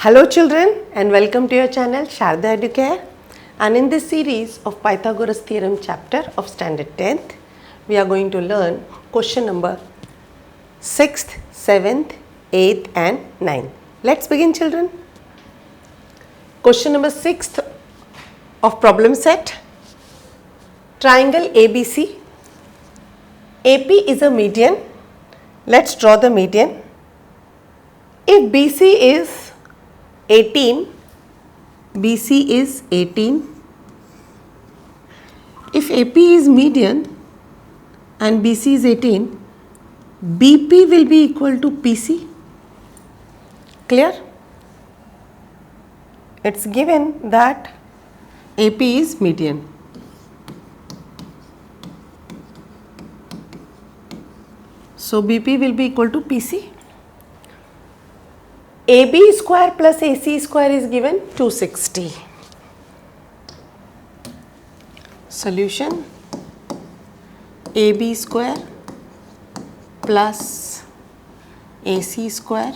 Hello children and welcome to your channel Sharda Educare, and in this series of Pythagoras theorem chapter of standard 10th we are going to learn question number 6th, 7th, 8th and 9th. Let's begin children. Question number 6th of problem set. Triangle ABC. AP is a median. Let's draw the median. If BC is 18, BC is 18. If AP is median and BC is 18, BP will be equal to PC. Clear? It's given that AP is median. So BP will be equal to PC. AB square plus AC square is given 260. Solution: AB square plus AC square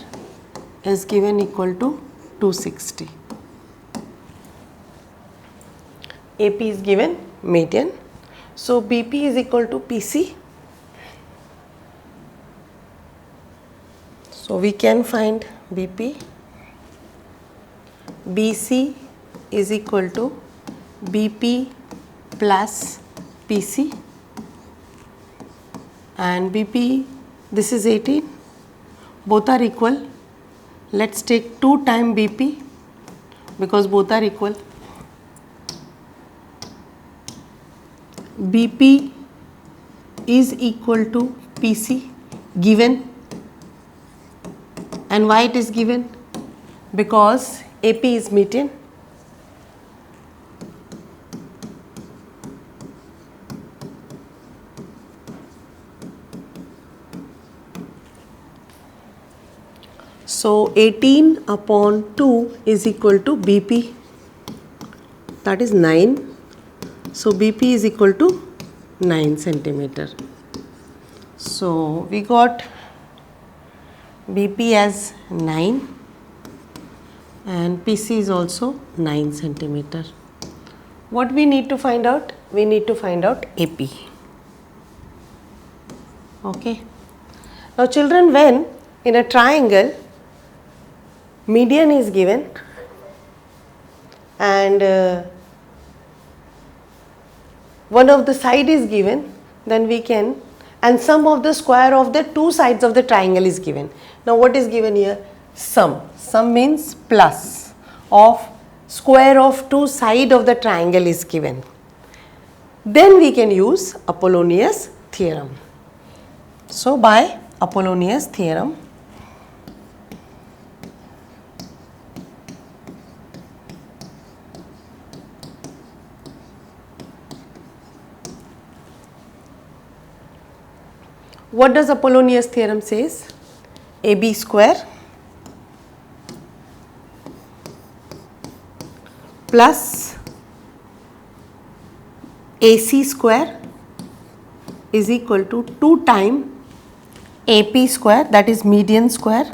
is given equal to 260. AP is given median. So BP is equal to PC. So we can find BP. BC is equal to BP plus PC, and BP, this is 18, both are equal. Let's take 2 times BP because both are equal. BP is equal to PC given. And why it is given? Because AP is median. So 18 upon 2 is equal to BP, that is 9. So BP is equal to 9 centimeter. So we got BP as 9 and PC is also 9 centimeter. What we need to find out? We need to find out AP. Okay. Now children, when in a triangle median is given and one of the side is given, then we can, and sum of the square of the two sides of the triangle is given. Now what is given here? Sum. Sum means plus of square of two sides of the triangle is given. Then we can use Apollonius theorem. So by Apollonius theorem, what does Apollonius theorem says? AB square plus AC square is equal to 2 times AP square, that is median square,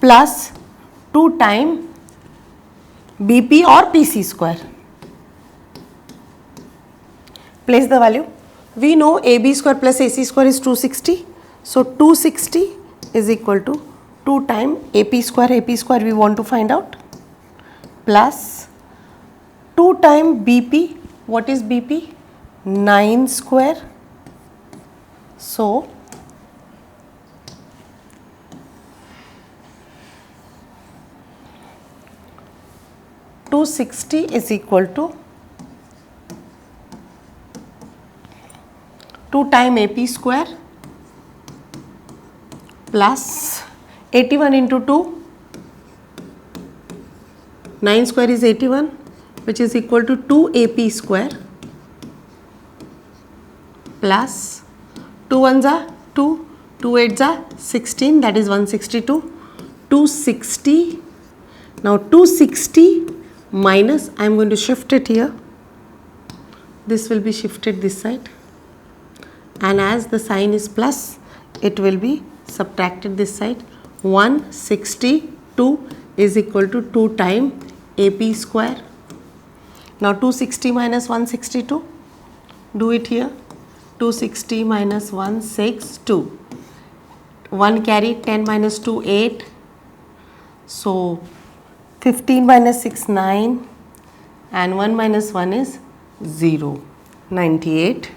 plus 2 times BP or PC square. Place the value. We know AB square plus AC square is 260. So 260 is equal to 2 times AP square we want to find out, plus 2 times BP. What is BP? 9 square. So 260 is equal to 2 times AP square plus 81 into 2, 9 square is 81, which is equal to 2 AP square plus 2 ones are 2, 2 eights are 16, that is 162, 260. Now 260 minus, I am going to shift it here, this will be shifted this side, and as the sign is plus, it will be subtracted this side. 162 is equal to 2 times AP square. Now 260 minus 162, do it here. 260 minus 162. 1 carry, 10 minus 2, 8. So 15 minus 6, 9. And 1 minus 1 is 0. 98.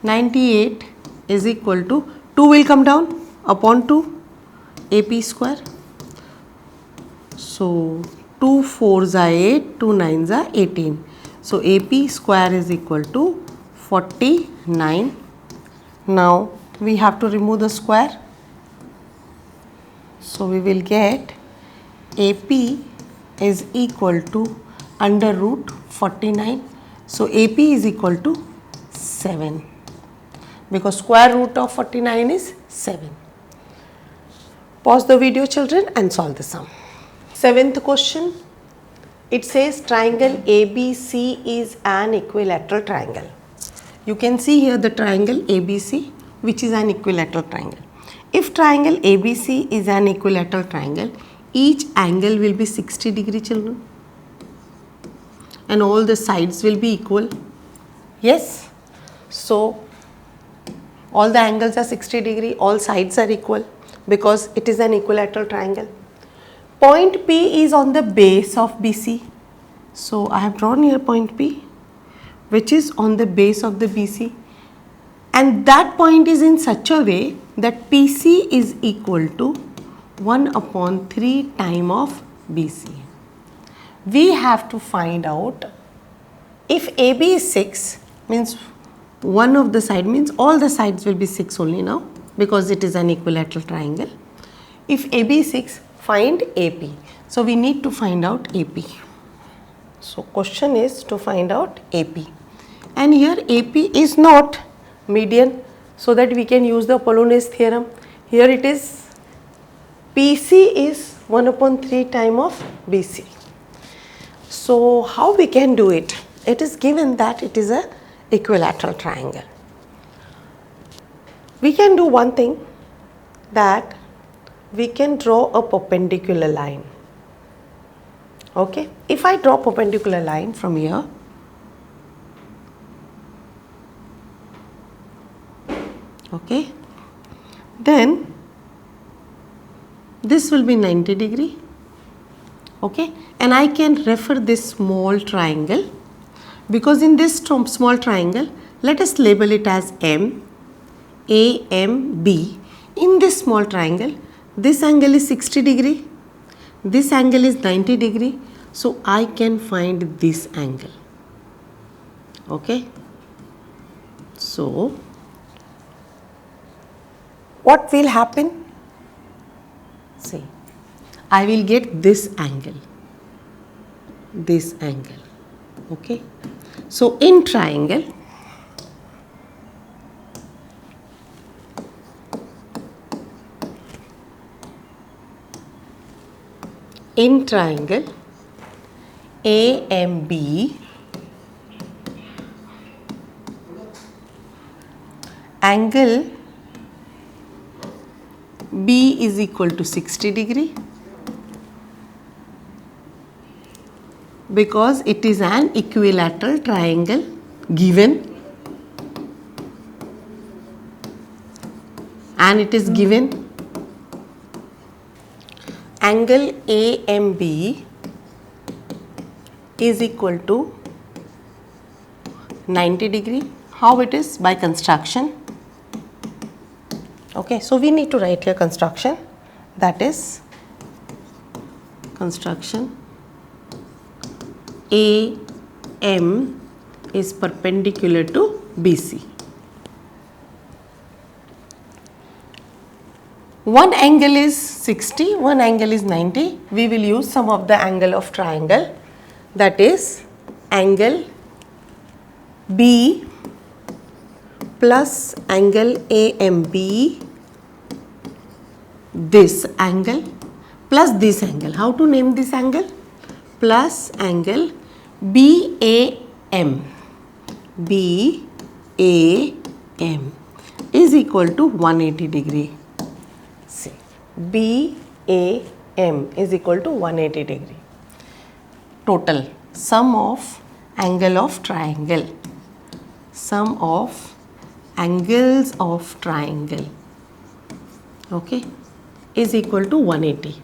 98 is equal to 2 will come down upon 2 AP square. So 2 4s are 8, 2 9s are 18. So AP square is equal to 49. Now we have to remove the square. So we will get AP is equal to under root 49. So AP is equal to 7 because square root of 49 is 7. Pause the video, children, and solve the sum. 7th question. It says triangle ABC is an equilateral triangle. You can see here the triangle ABC, which is an equilateral triangle. If triangle ABC is an equilateral triangle, each angle will be 60 degree, children, and all the sides will be equal. Yes. So all the angles are 60 degree, all sides are equal because it is an equilateral triangle. Point P is on the base of BC. So I have drawn here point P, which is on the base of the BC, and that point is in such a way that PC is equal to 1 upon 3 time of BC. We have to find out if AB is 6, means one of the side, means all the sides will be 6 only now because it is an equilateral triangle. If AB is 6, find AP. So we need to find out AP. So question is to find out AP, and here AP is not median, so that we can use the Apollonius theorem. Here it is PC is 1 upon 3 time of BC. So how we can do it? It is given that it is a equilateral triangle. We can do one thing, that we can draw a perpendicular line. Okay, if I draw perpendicular line from here, okay, then this will be 90 degree, okay, and I can refer this small triangle, because in this small triangle, let us label it as M, A, M, B. In this small triangle, this angle is 60 degree, this angle is 90 degree, so I can find this angle, okay. So what will happen? See, I will get this angle, okay. So in triangle, AMB, angle B is equal to 60 degree, because it is an equilateral triangle given, and it is given angle AMB is equal to 90 degree. How it is? By construction. Okay, so we need to write here construction, that is construction AM is perpendicular to BC. One angle is 60, one angle is 90. We will use some of the angle of triangle, that is angle B plus angle AMB, this angle plus this angle. How to name this angle? Plus angle BAM. BAM is equal to 180 degree. See, BAM M is equal to 180 degree. Total sum of angle of triangle, sum of angles of triangle, okay, is equal to 180.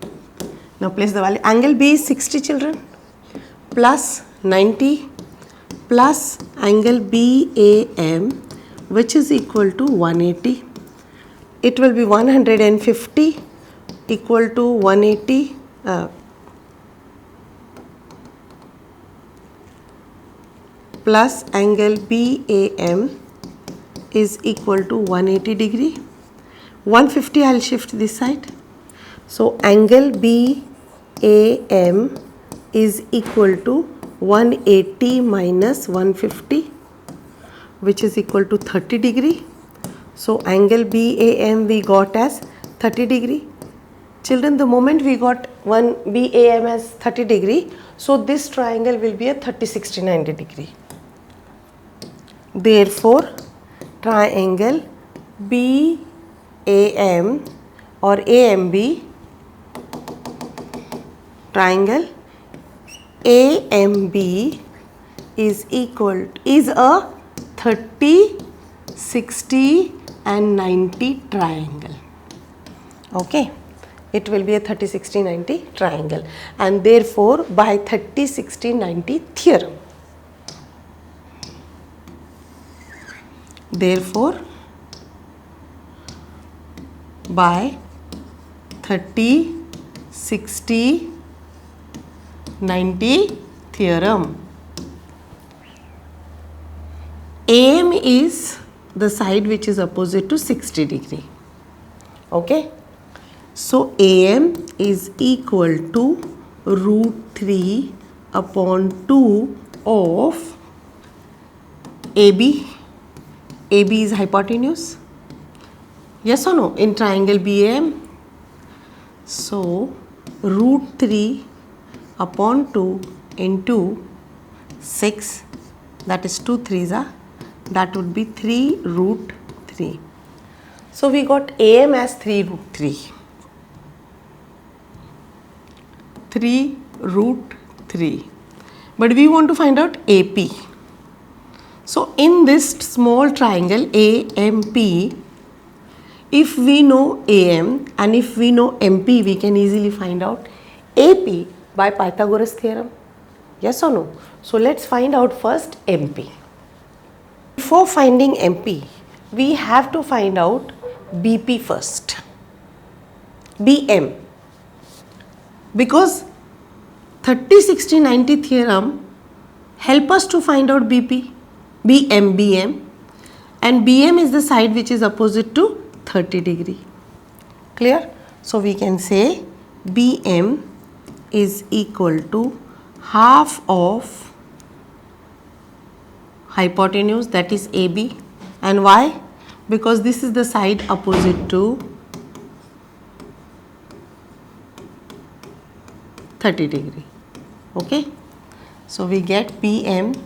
Now place the value. Angle B is 60 children, plus 90 plus angle BAM, which is equal to 180. It will be 150 equal to 180 plus angle BAM is equal to 180 degree. 150 I will shift this side. So angle BAM is equal to 180 minus 150, which is equal to 30 degree. So angle BAM we got as 30 degree. Children, the moment we got one BAM as 30 degree, so this triangle will be a 30, 60, 90 degree. Therefore, triangle BAM or AMB, triangle AMB is a 30, 60 and 90 triangle. Okay, it will be a 30, 60, 90 triangle, and therefore by 30, 60, 90 theorem, therefore by 30, 60, 90 theorem, AM is the side which is opposite to 60 degree. Okay, so AM is equal to root 3 upon 2 of AB. AB is hypotenuse. Yes or no? In triangle BAM. So root 3 upon 2 into 6, that is 2 3s are, that would be 3 root 3. So we got AM as 3 root 3. 3 root 3. But we want to find out AP. So in this small triangle AMP, if we know AM and if we know MP, we can easily find out AP by Pythagoras theorem. Yes or no? So let's find out first MP. Before finding MP, we have to find out BP first. BM. Because 30, 60, 90 theorem help us to find out BP, BM, and BM is the side which is opposite to 30 degree. Clear? So we can say BM is equal to half of hypotenuse, that is AB. And why? Because this is the side opposite to 30 degree. Okay, so we get BM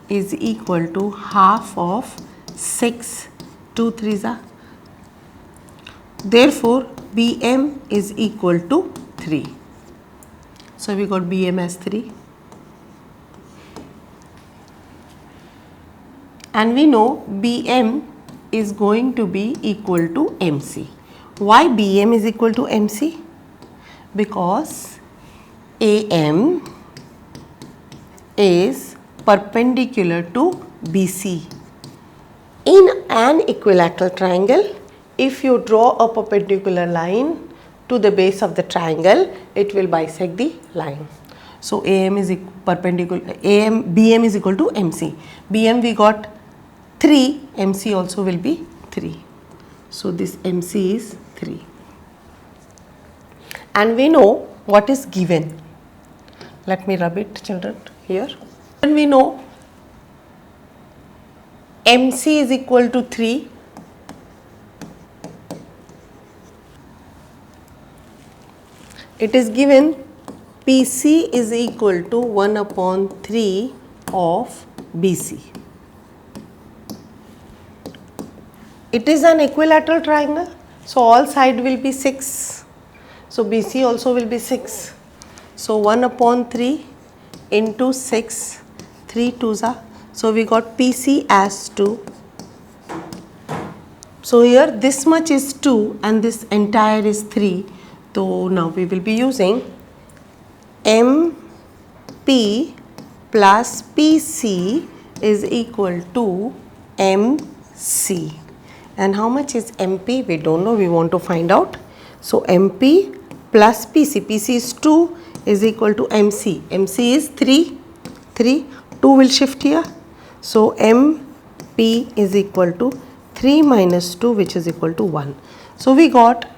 is equal to half of 6, 2 3s are. Therefore BM is equal to 3. So we got BM as 3. And we know BM is going to be equal to MC. Why BM is equal to MC? Because AM is perpendicular to BC. In an equilateral triangle, if you draw a perpendicular line to the base of the triangle, it will bisect the line. So AM is perpendicular, BM is equal to MC. BM we got 3, MC also will be 3. So this MC is 3. And we know what is given. Let me rub it, children, here. And we know MC is equal to 3. It is given PC is equal to 1 upon 3 of BC. It is an equilateral triangle, so all side will be 6. So BC also will be 6. So 1 upon 3 into 6, 3 2s are. So we got PC as 2. So here this much is 2 and this entire is 3. So now we will be using MP plus PC is equal to MC. And how much is MP? We don't know, we want to find out. So MP plus PC, PC is 2 is equal to MC. MC is 3, 2 will shift here. So MP is equal to 3 minus 2, which is equal to 1. So we got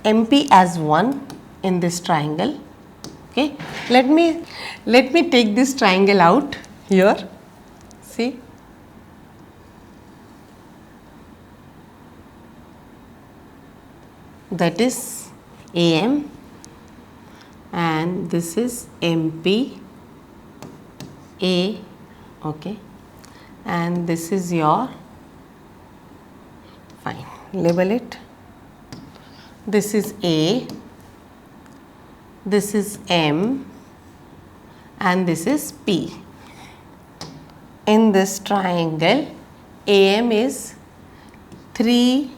MP as 1 in this triangle. Okay, let me take this triangle out here. See, that is AM and this is MP A, okay, and this is your, fine, label it. This is A, this is M and this is P. In this triangle, AM is 3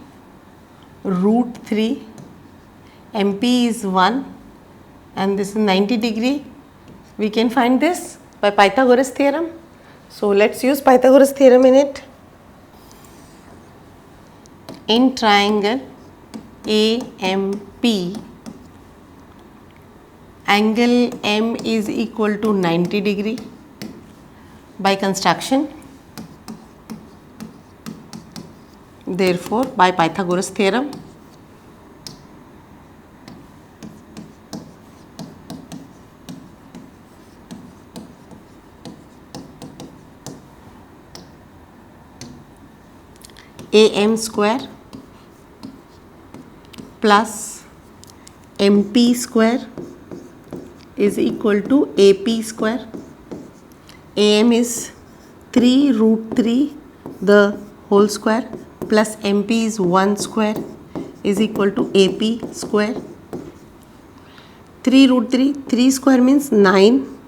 root 3, MP is 1 and this is 90 degree. We can find this by Pythagoras theorem. So let's use Pythagoras theorem in it. In triangle AMP, angle M is equal to 90 degree by construction. Therefore, by Pythagoras theorem, AM square plus MP square is equal to AP square. AM is 3 root 3 the whole square plus MP is 1 square is equal to AP square. 3 root 3, 3 square means 9,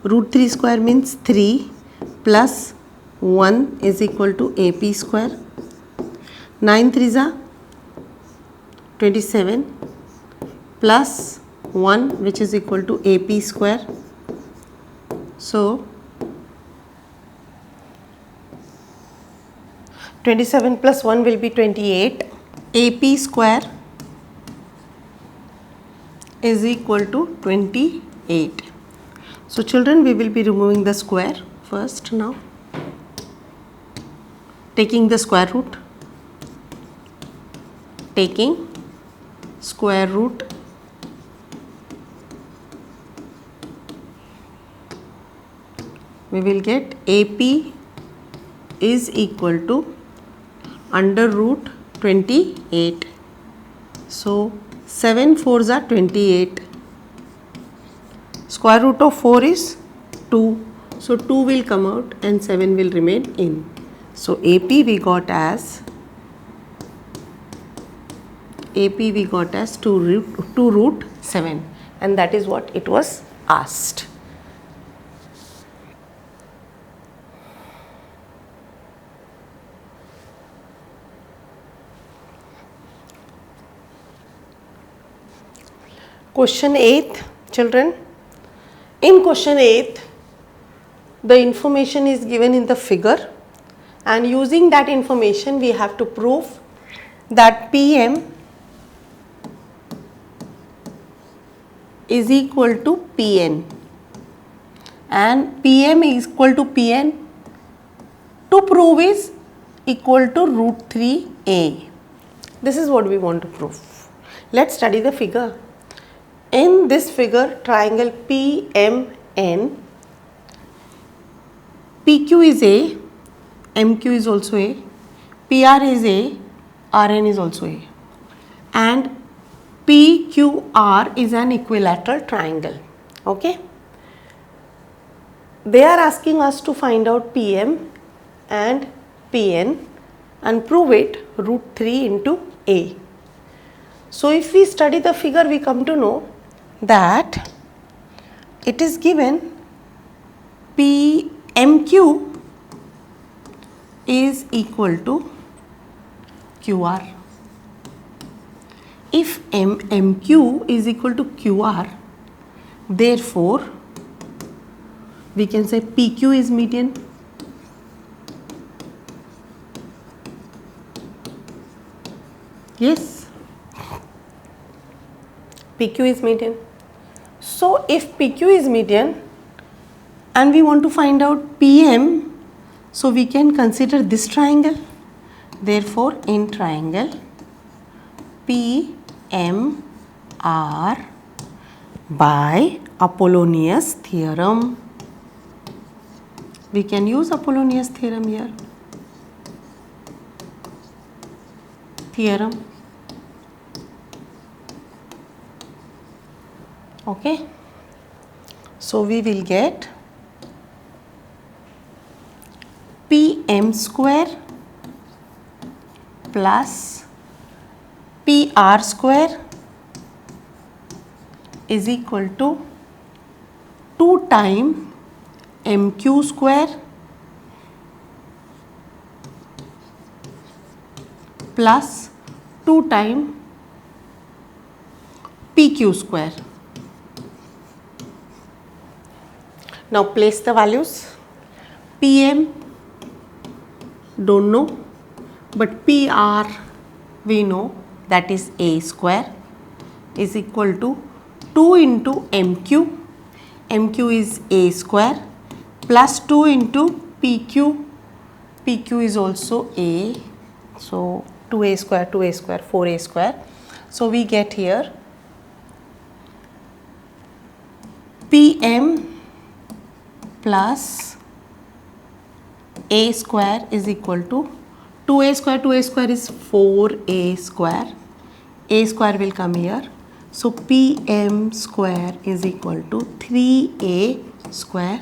root 3 square means 3 plus 1 is equal to AP square. 9 3s are 27 plus 1 which is equal to AP square. So 27 plus 1 will be 28. AP square is equal to 28. So children, we will be removing the square first now. Taking the square root. Taking square root we will get AP is equal to under root 28. So 7 4s are 28. Square root of 4 is 2. So 2 will come out and 7 will remain in. So AP we got as 2 root 7 and that is what it was asked. Question 8th, children. In question 8th, the information is given in the figure and using that information we have to prove that PM is equal to Pn and PM is equal to Pn to prove is equal to root 3a. This is what we want to prove. Let's study the figure. In this figure, triangle PMN, PQ is A, MQ is also A, PR is A, RN is also A, and PQR is an equilateral triangle. Okay. They are asking us to find out PM and PN and prove it root 3 into A. So if we study the figure, we come to know that it is given PMQ is equal to QR. If MQ is equal to QR, therefore we can say PQ is median. Yes, PQ is median. So if PQ is median and we want to find out PM, so we can consider this triangle. Therefore, in triangle PMR by Apollonius theorem, we can use Apollonius theorem here. Theorem. Okay. So we will get PM square plus PR square is equal to 2 times MQ square plus 2 times PQ square. Now place the values. PM don't know, but PR we know, that is A square is equal to 2 into MQ. MQ is A square plus 2 into PQ. PQ is also A. So 2A square, 2A square, 4A square. So we get here PM plus A square is equal to 2A square is 4A square. A square will come here. So PM square is equal to 3A square,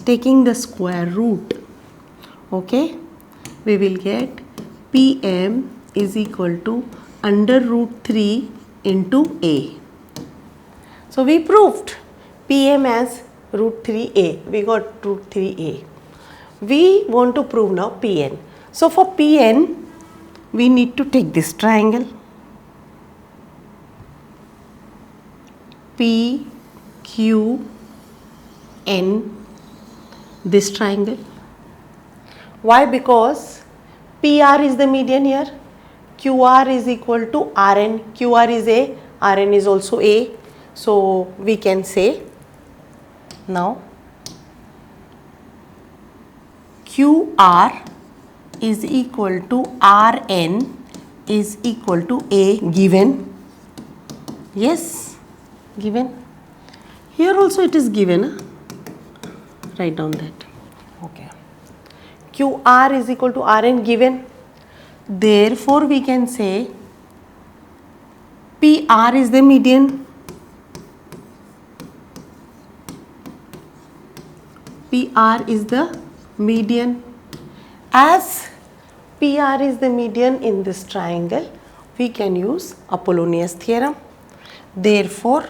taking the square root. Okay, we will get PM is equal to under root 3 into A. So we proved PM as root 3A. We got root 3A. We want to prove now PN. So for PN, we need to take this triangle. PQN, this triangle. Why? Because PR is the median here. QR is equal to RN. QR is A, RN is also A. So we can say now QR is equal to RN is equal to A given. Yes, given. Here also it is given. Write down that. Okay. QR is equal to RN given. Therefore, we can say PR is the median. PR is the median. As PR is the median in this triangle, we can use Apollonius theorem. Therefore,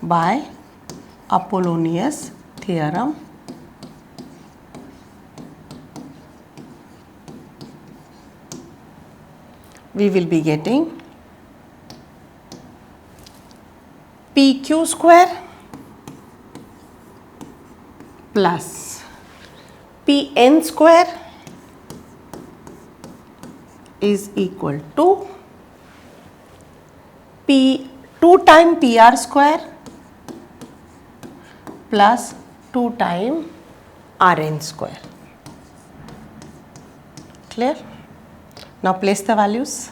by Apollonius theorem, we will be getting PQ square plus PN square is equal to 2 times PR square plus 2 times RN square. Clear? Now place the values.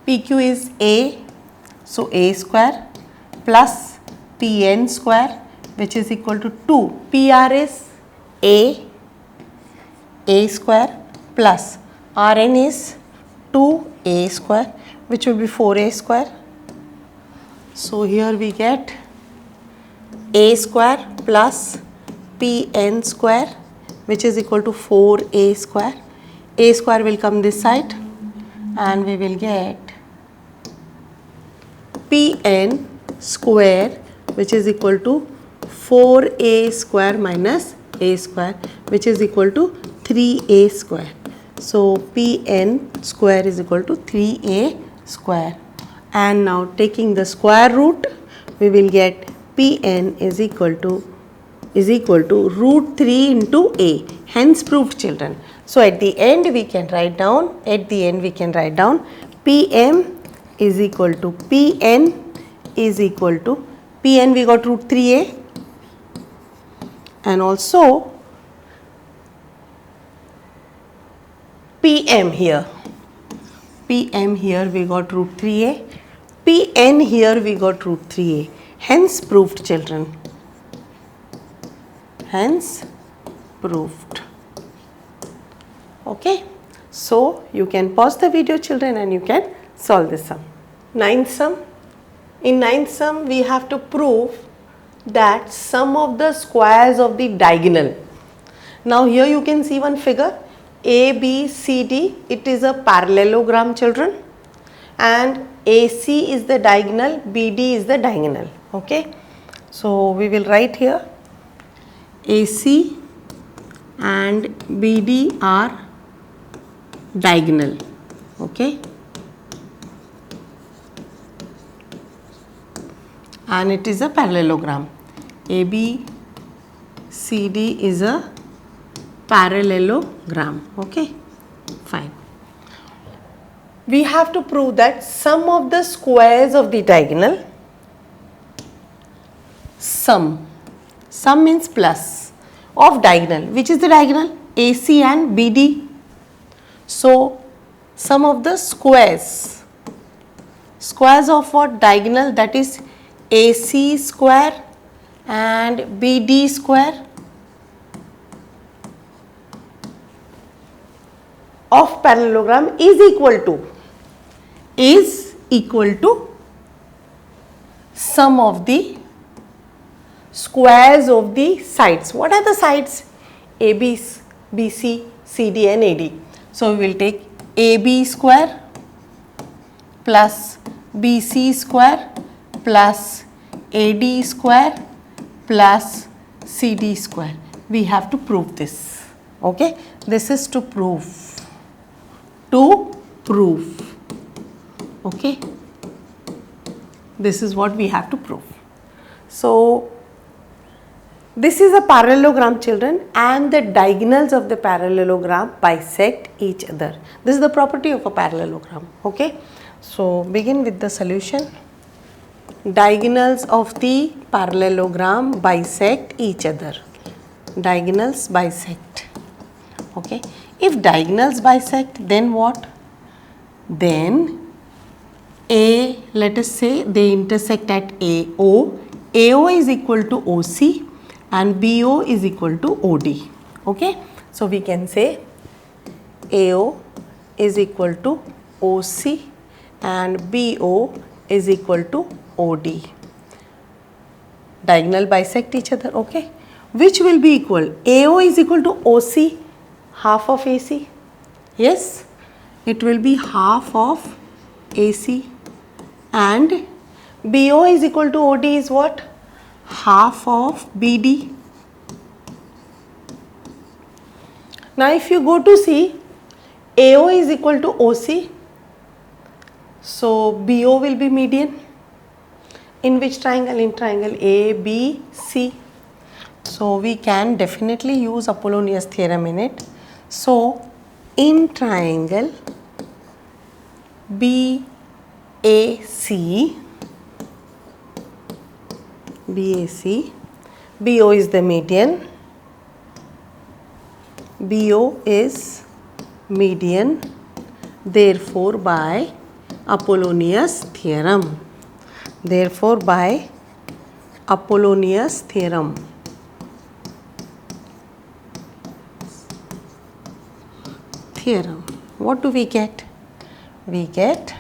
PQ is A, so A square plus PN square, which is equal to 2. PR is A square plus RN is 2A square, which will be 4A square. So here we get A square plus PN square, which is equal to 4a square. A square will come this side and we will get Pn square, which is equal to 4a square minus a square, which is equal to 3a square. So Pn square is equal to 3a square. And now taking the square root, we will get Pn is equal to root 3 into a. Hence proved, children. So at the end we can write down, Pm is equal to Pn we got root 3a, and also Pm here we got root 3a, Pn here we got root 3a. Hence proved, children. Hence proved. Okay. So you can pause the video, children, and you can solve this sum. Ninth sum. In ninth sum, we have to prove that sum of the squares of the diagonal. Now here you can see one figure, A, B, C, D. It is a parallelogram, children, and AC is the diagonal, BD is the diagonal. Okay. So we will write here AC and BD are diagonal. Okay. And it is a parallelogram. ABCD is a parallelogram. Okay, fine. We have to prove that sum of the squares of the diagonal, sum means plus, of diagonal. Which is the diagonal? AC and BD. So sum of the squares of what? Diagonal, that is AC square and BD square of parallelogram is equal to sum of the squares of the sides. What are the sides? AB, BC, CD and AD. So we will take AB square plus BC square plus AD square plus CD square. We have to prove this. Okay, this is to prove. Okay, this is what we have to prove. So this is a parallelogram, children, and the diagonals of the parallelogram bisect each other. This is the property of a parallelogram. Okay, so begin with the solution. Diagonals of the parallelogram bisect each other. Diagonals bisect. Okay. If diagonals bisect, then what? Then A, let us say they intersect at AO. AO is equal to OC and BO is equal to OD. Okay. So we can say AO is equal to OC and BO is equal to OD. Diagonal bisect each other. Okay. Which will be equal? AO is equal to OC, half of AC. Yes, it will be half of AC, and BO is equal to OD is what? Half of BD. Now if you go to see, AO is equal to OC, so BO will be median. In which triangle? In triangle ABC. So we can definitely use Apollonius theorem in it. So in triangle BAC, BO is the median. BO is median, therefore by Apollonius theorem. Therefore by Apollonius theorem. What do we get? We get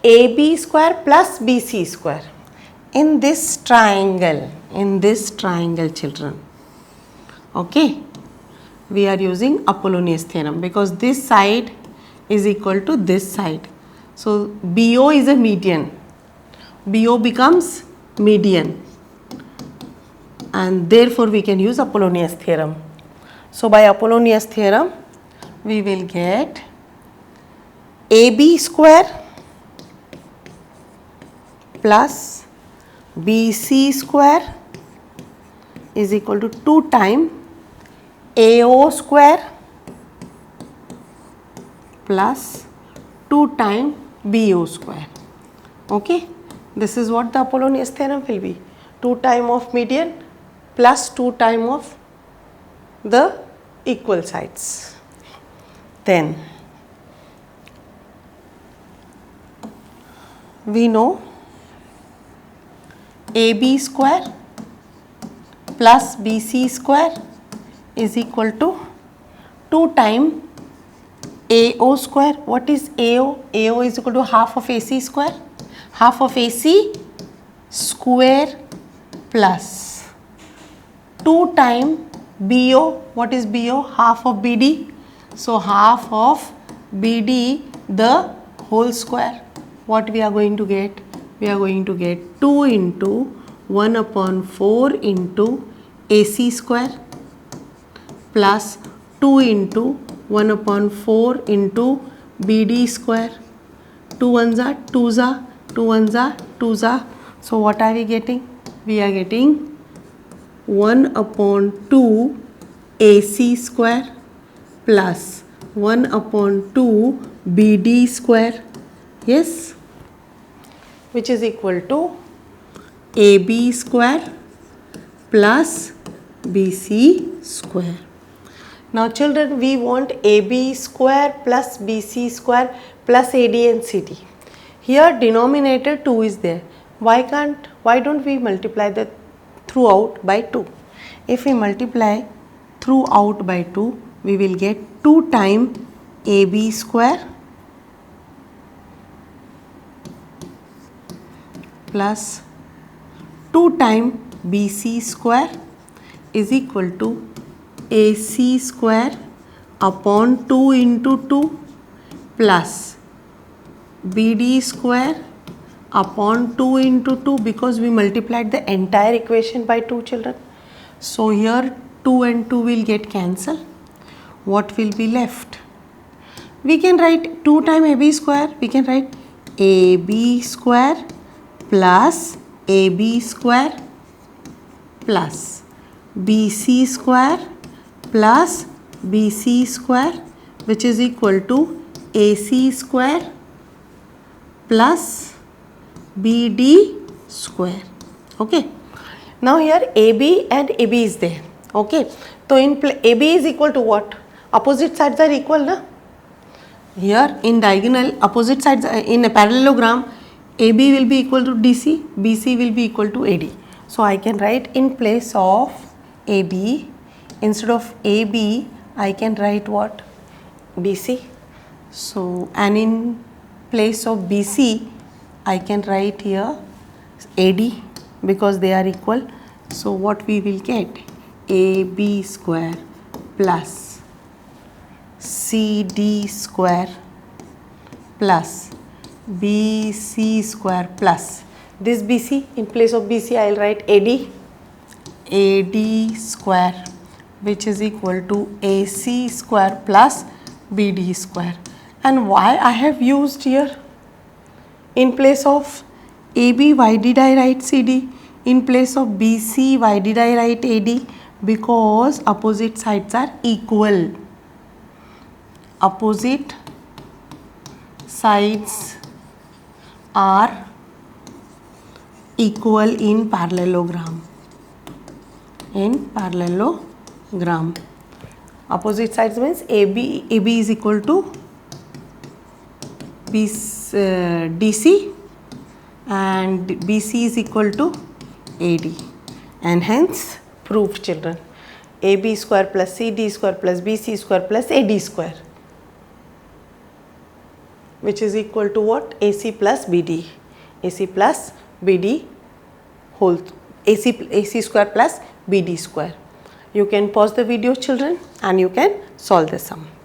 AB square plus BC square. In this triangle children. Okay, we are using Apollonius theorem because this side is equal to this side. So BO is a median. BO becomes median and therefore we can use Apollonius theorem. So by Apollonius theorem we will get AB square plus BC square is equal to 2 times AO square plus 2 times BO square. Okay, this is what the Apollonius theorem will be. 2 times of median plus 2 times of the equal sides. Then we know AB square plus BC square is equal to 2 times AO square. What is AO? AO is equal to half of AC square. Half of AC square plus 2 times BO. What is BO? Half of BD. So half of BD the whole square. What we are going to get? We are going to get 2 into 1 upon 4 into AC square plus 2 into 1 upon 4 into BD square. 2 ones are 2s are 2 ones are 2s are. So what are we getting? We are getting 1 upon 2 AC square plus 1 upon 2 BD square. Yes, which is equal to AB square plus BC square. Now children, we want AB square plus BC square plus AD and CD. Here denominator 2 is there. Why don't we multiply the throughout by 2? If we multiply throughout by 2, we will get 2 times AB square plus 2 times BC square is equal to AC square upon 2 into 2 plus BD square upon 2 into 2 because we multiplied the entire equation by 2 children. So here 2 and 2 will get cancelled. What will be left? We can write 2 times AB square. We can write AB square plus AB square plus BC square plus BC square, which is equal to AC square plus BD square. Okay. Now here AB and AB is there. Okay. So in AB is equal to what? Opposite sides are equal, na? Here in diagonal opposite sides in a parallelogram, AB will be equal to DC, BC will be equal to AD. So I can write in place of AB, instead of AB I can write what? BC. So and in place of BC I can write here AD because they are equal. So what we will get? AB square plus CD square plus BC square plus this BC, in place of BC I will write AD square, which is equal to AC square plus BD square. And why I have used here in place of AB, why did I write CD? In place of BC, why did I write AD? Because opposite sides are equal. Opposite sides are equal in parallelogram. In parallelogram, opposite sides means AB is equal to DC and BC is equal to AD, and hence proof children, AB square plus CD square plus BC square plus AD square, which is equal to what? AC plus BD. AC plus BD whole AC square plus BD square. You can pause the video, children, and you can solve the sum.